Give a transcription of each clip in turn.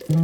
Hey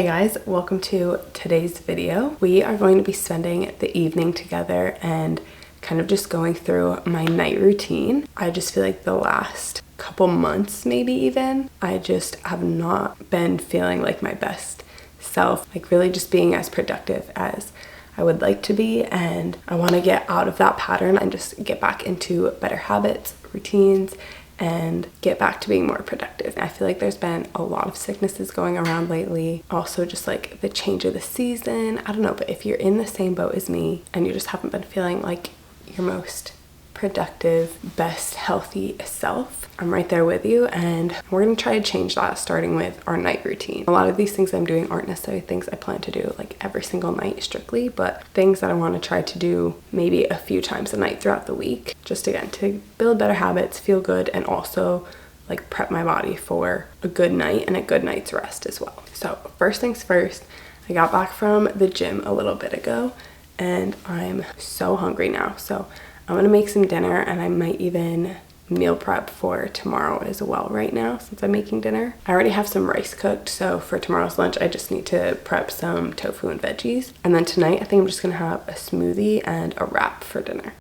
guys, welcome to today's video. We are going to be spending the evening together and kind of just going through my night routine. I just feel like the last couple months, maybe even, I just have not been feeling like my best self, like really just being as productive as I would like to be, and I want to get out of that pattern and just get back into better habits, routines, and get back to being more productive. I feel like there's been a lot of sicknesses going around lately. Also just like the change of the season. I don't know, but if you're in the same boat as me and you just haven't been feeling like your most productive, best, healthy self, I'm right there with you, and we're gonna try to change that starting with our night routine. A lot of these things I'm doing aren't necessarily things I plan to do like every single night strictly, but things that I want to try to do maybe a few times a night throughout the week, just again to build better habits, feel good, and also like prep my body for a good night and a good night's rest as well. So first things first, I got back from the gym a little bit ago and I'm so hungry now, so I'm gonna make some dinner, and I might even meal prep for tomorrow as well right now since I'm making dinner. I already have some rice cooked, so for tomorrow's lunch I just need to prep some tofu and veggies. And then tonight I think I'm just gonna have a smoothie and a wrap for dinner.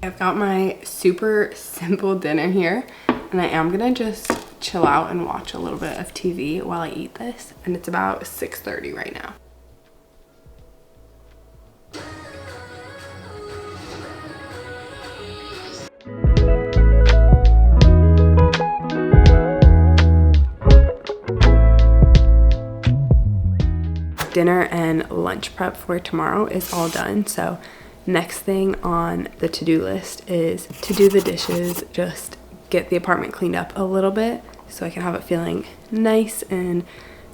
I've got my super simple dinner here, and I am gonna just chill out and watch a little bit of TV while I eat this, and it's about 6:30 right now. Dinner and lunch prep for tomorrow is all done, so next thing on the to-do list is to do the dishes, just get the apartment cleaned up a little bit so I can have it feeling nice and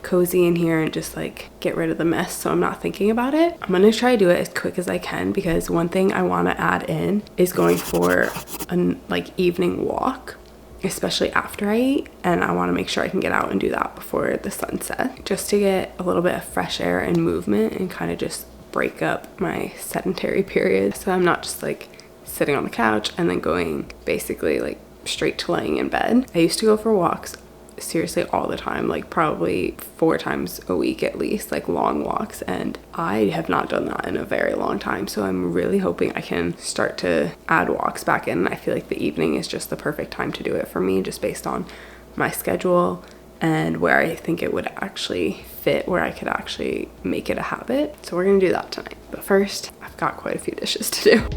cozy in here and just like get rid of the mess so I'm not thinking about it. I'm gonna try to do it as quick as I can because one thing I want to add in is going for an like evening walk, especially after I eat, and I want to make sure I can get out and do that before the sun sets, just to get a little bit of fresh air and movement and kind of just break up my sedentary period, so I'm not just like sitting on the couch and then going basically like straight to laying in bed. I used to go for walks seriously all the time, like probably 4 times a week at least, like long walks, and I have not done that in a very long time, so I'm really hoping I can start to add walks back in. I feel like the evening is just the perfect time to do it for me, just based on my schedule and where I think it would actually fit, where I could actually make it a habit. So we're gonna do that tonight. But first, I've got quite a few dishes to do.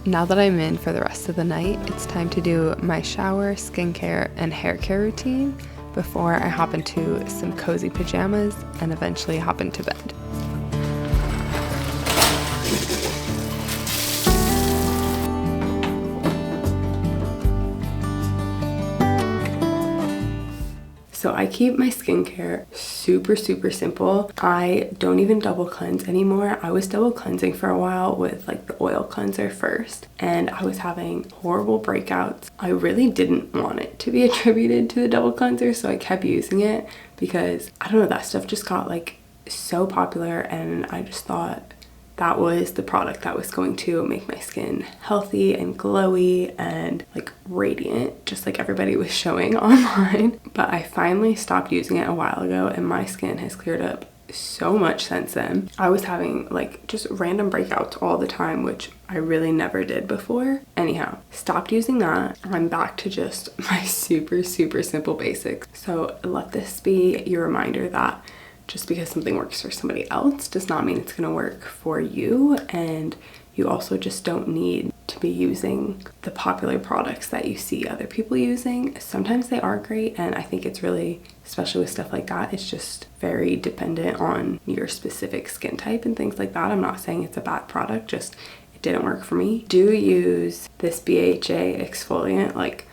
Now that I'm in for the rest of the night, it's time to do my shower, skincare, and hair care routine before I hop into some cozy pajamas and eventually hop into bed. So I keep my skincare super, super simple. I don't even double cleanse anymore. I was double cleansing for a while with like the oil cleanser first, and I was having horrible breakouts. I really didn't want it to be attributed to the double cleanser, so I kept using it because I don't know, that stuff just got like so popular, and I just thought that was the product that was going to make my skin healthy and glowy and like radiant, just like everybody was showing online. But I finally stopped using it a while ago, and my skin has cleared up so much since then. I was having like just random breakouts all the time, which I really never did before. Anyhow, stopped using that. I'm back to just my super, super simple basics. So let this be your reminder that just because something works for somebody else does not mean it's going to work for you, and you also just don't need to be using the popular products that you see other people using. Sometimes they are great, and I think it's really, especially with stuff like that, it's just very dependent on your specific skin type and things like that. I'm not saying it's a bad product, just it didn't work for me. Do use this BHA exfoliant like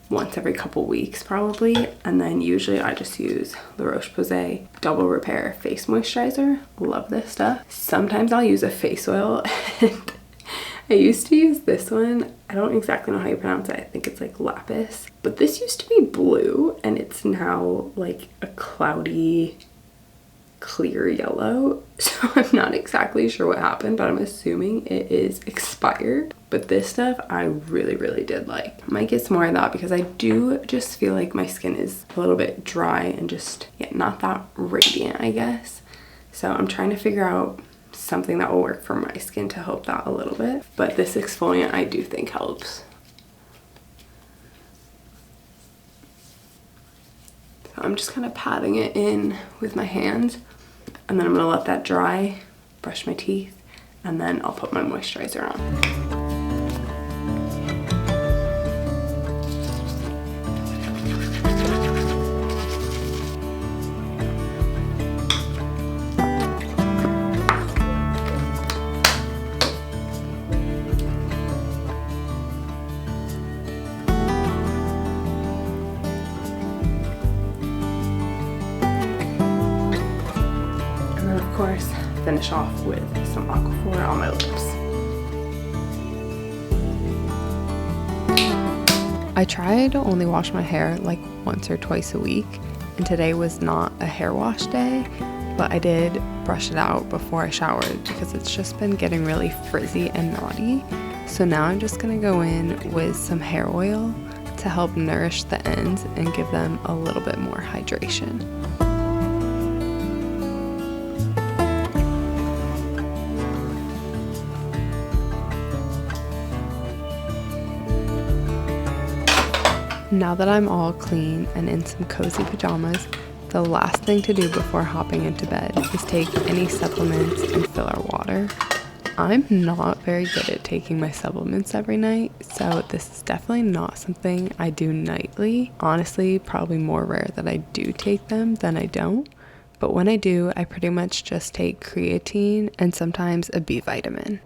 once every couple weeks probably, and then usually I just use La Roche-Posay Double Repair Face Moisturizer. Love this stuff. Sometimes I'll use a face oil, and I used to use this one. I don't exactly know how you pronounce it. I think it's like lapis, but this used to be blue and it's now like a cloudy clear yellow, so I'm not exactly sure what happened, but I'm assuming it is expired. But this stuff I really, really did like. Might get some more of that because I do just feel like my skin is a little bit dry and just, yeah, not that radiant, I guess. So I'm trying to figure out something that will work for my skin to help that a little bit. But this exfoliant I do think helps. So I'm just kind of patting it in with my hands, and then I'm gonna let that dry, brush my teeth, and then I'll put my moisturizer on. Finish off with some Aquaphor on my lips. I try to only wash my hair like once or twice a week, and today was not a hair wash day, but I did brush it out before I showered because it's just been getting really frizzy and knotty. So now I'm just gonna go in with some hair oil to help nourish the ends and give them a little bit more hydration. Now that I'm all clean and in some cozy pajamas, the last thing to do before hopping into bed is take any supplements and fill our water. I'm not very good at taking my supplements every night, so this is definitely not something I do nightly. Honestly, probably more rare that I do take them than I don't. But when I do, I pretty much just take creatine and sometimes a B vitamin.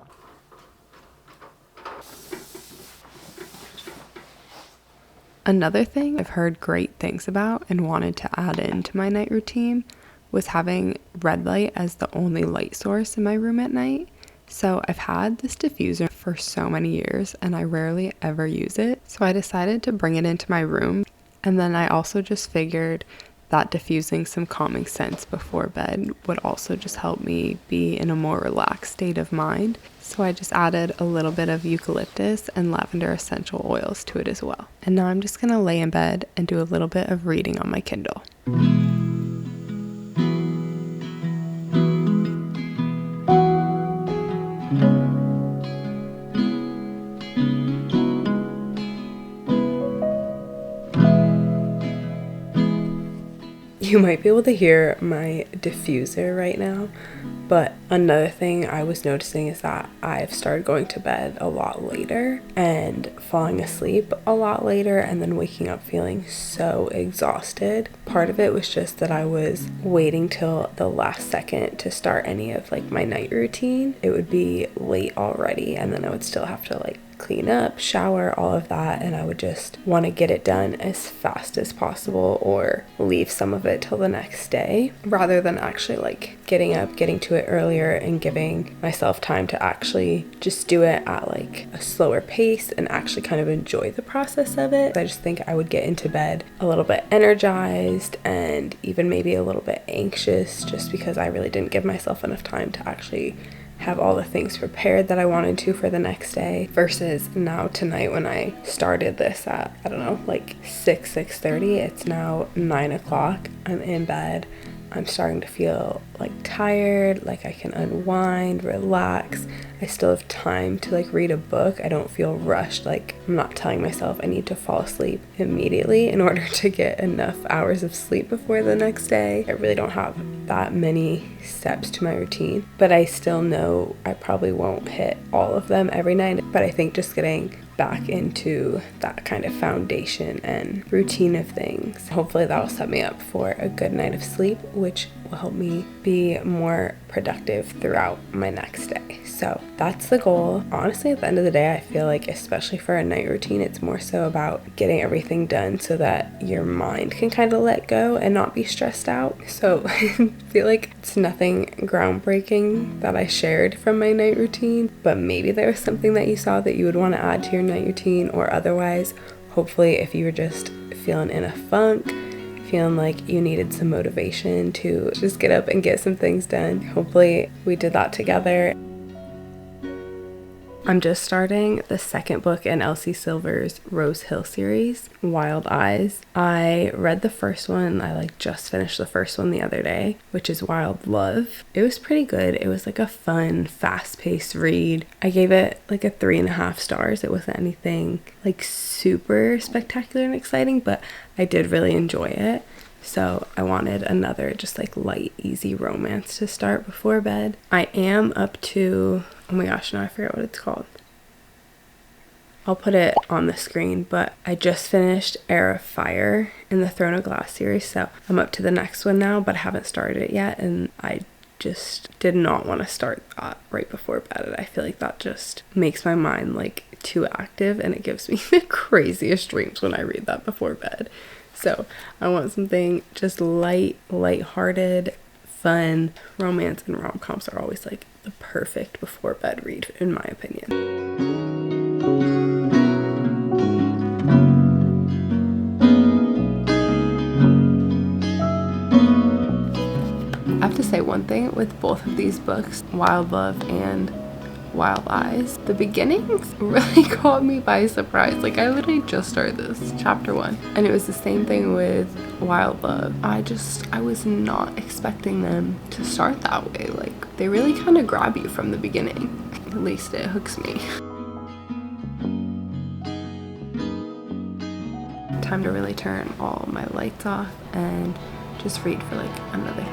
Another thing I've heard great things about and wanted to add into my night routine was having red light as the only light source in my room at night. So I've had this diffuser for so many years and I rarely ever use it. So I decided to bring it into my room, and then I also just figured that diffusing some calming scents before bed would also just help me be in a more relaxed state of mind. So I just added a little bit of eucalyptus and lavender essential oils to it as well. And now I'm just gonna lay in bed and do a little bit of reading on my Kindle. You might be able to hear my diffuser right now, but another thing I was noticing is that I've started going to bed a lot later and falling asleep a lot later, and then waking up feeling so exhausted. Part of it was just that I was waiting till the last second to start any of like my night routine. It would be late already, and then I would still have to like clean up, shower, all of that, and I would just want to get it done as fast as possible or leave some of it till the next day, rather than actually like getting up, getting to it earlier and giving myself time to actually just do it at like a slower pace and actually kind of enjoy the process of it. I just think I would get into bed a little bit energized and even maybe a little bit anxious, just because I really didn't give myself enough time to actually have all the things prepared that I wanted to for the next day, versus now tonight when I started this at, I don't know, like 6:30, it's now 9 o'clock. I'm in bed. I'm starting to feel like tired, like I can unwind, relax. I still have time to like read a book. I don't feel rushed. Like I'm not telling myself I need to fall asleep immediately in order to get enough hours of sleep before the next day. I really don't have that many steps to my routine, but I still know I probably won't hit all of them every night. But I think just getting back into that kind of foundation and routine of things, hopefully that'll set me up for a good night of sleep, which will help me be more productive throughout my next day. So that's the goal. Honestly, at the end of the day, I feel like, especially for a night routine, it's more so about getting everything done so that your mind can kind of let go and not be stressed out. So I feel like it's nothing groundbreaking that I shared from my night routine, but maybe there was something that you saw that you would want to add to your night routine, or otherwise, hopefully if you were just feeling in a funk, feeling like you needed some motivation to just get up and get some things done, hopefully we did that together. I'm just starting the second book in Elsie Silver's Rose Hill series, Wild Eyes. I read the first one. I just finished the first one the other day, which is Wild Love. It was pretty good. It was like a fun, fast-paced read. I gave it like a 3.5 stars. It wasn't anything like super spectacular and exciting, but I did really enjoy it. So I wanted another just like light, easy romance to start before bed. I am up to, oh my gosh, now I forget what it's called. I'll put it on the screen, but I just finished Heir of Fire in the Throne of Glass series, so I'm up to the next one now, but I haven't started it yet, and I just did not want to start that right before bed. I feel like that just makes my mind like too active, and it gives me the craziest dreams when I read that before bed. So I want something just light-hearted, fun. Romance and rom-coms are always like the perfect before bed read, in my opinion. I have to say one thing with both of these books, Wild Love and Wild Eyes, the beginnings really caught me by surprise. Like I literally just started this, chapter 1, and it was the same thing with Wild Love. I was not expecting them to start that way. Like they really kind of grab you from the beginning. At least it hooks me. Time to really turn all my lights off and just read for like another